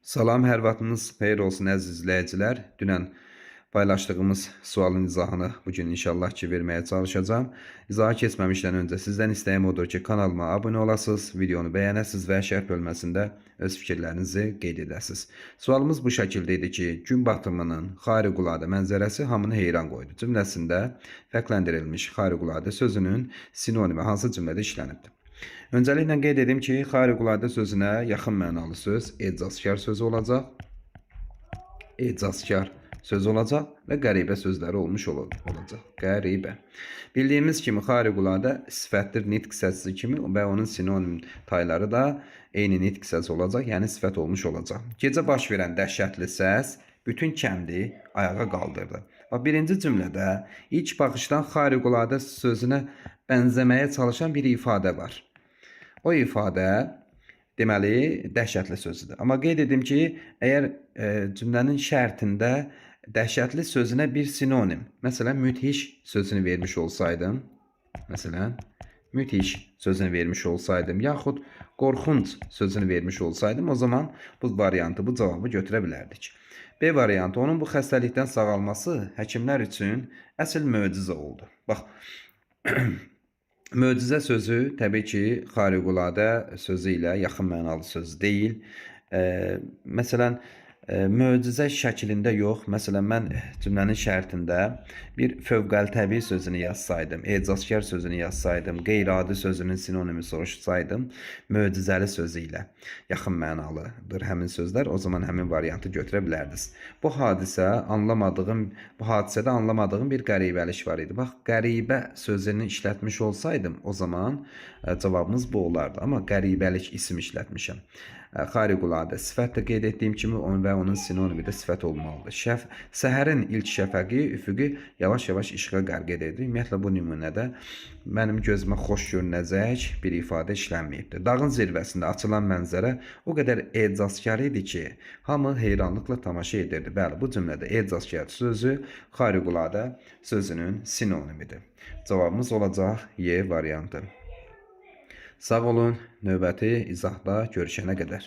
Salam, hər vaxtınız xeyir olsun əziz izləyicilər. Dünən paylaşdığımız sualın izahını bugün inşallah ki verməyə çalışacağım. İzaha keçməmişdən öncə sizdən istəyim odur ki kanalıma abunə olasınız, videonu bəyənəsiniz və şərh bölməsində öz fikirlərinizi qeyd edəsiniz. Sualımız bu şəkildə idi ki, gün batımının xariquladə mənzərəsi hamını heyran qoydu. Cümləsində fərqləndirilmiş xariquladə sözünün sinonimi hansı cümlədə işlənibdir? Öncəliklə qeyd edim ki, xariquladə sözünə yaxın mənalı söz ecazkar sözü olacaq. Ecazkar söz olacaq və qəribə sözləri olmuş olacaq. Qəribə. Bildiyimiz kimi xariquladə sifətdir nitq səsi kimi və onun sinonim tayları da eyni nitq səsi olacaq, yəni sifət olmuş olacaq. Gecə baş verən dəhşətli səs bütün kəndi ayağa qaldırdı. Birinci cümlədə ilk baxışdan xariquladə sözünə bənzəməyə çalışan bir ifadə var. O ifadə deməli dəhşətli sözüdür. Amma qeyd edim ki, əgər cümlənin şərtində dəhşətli sözünə bir sinonim, məsələn müthiş sözünü vermiş olsaydım, yaxud qorxunc sözünü vermiş olsaydım, o zaman bu variantı, bu cavabı götürə bilərdik. B variantı, onun bu xəstəlikdən sağalması həkimlər üçün əsl möcüzə oldu. Bax, möcüzə sözü təbii ki, xariquladə sözü ilə yaxın mənalı söz deyil. Məsələn, möcüzə şəklində yox. Məsələn, mən cümlənin şərtində bir fövqəltəbii sözünü yazsaydım, ecazkar sözünü yazsaydım, qeyri-adi sözünün sinonimi soruşsaydım, möcüzəli sözü ilə yaxın mənalıdır həmin sözlər, o zaman həmin variantı götürə bilərdiniz. Bu hadisədə anlamadığım bir qəribəlik var idi. Bax, qəribə sözünü işlətmiş olsaydım, o zaman cavabımız bu olardı. Amma qəribəlik isim işlətmişəm. Xariquladə sifət də qeyd etdiyim kimi və onun sinonimi də sifət olmalıdır. Səhərin ilk şəfəqi üfüqü yavaş-yavaş işığa qərq edirdi. Ümumiyyətlə bu nümunədə mənim gözümə xoş görünəcək bir ifadə işlənməyibdir. Dağın zirvəsində açılan mənzərə o qədər ecazkar idi ki, hamı heyranlıqla tamaşa edirdi. Bəli, bu cümlədə ecazkar sözü xariquladə sözünün sinonimidir. Cavabımız olacaq Y variantı. Sağ olun, növbəti izahda görüşənə qədər.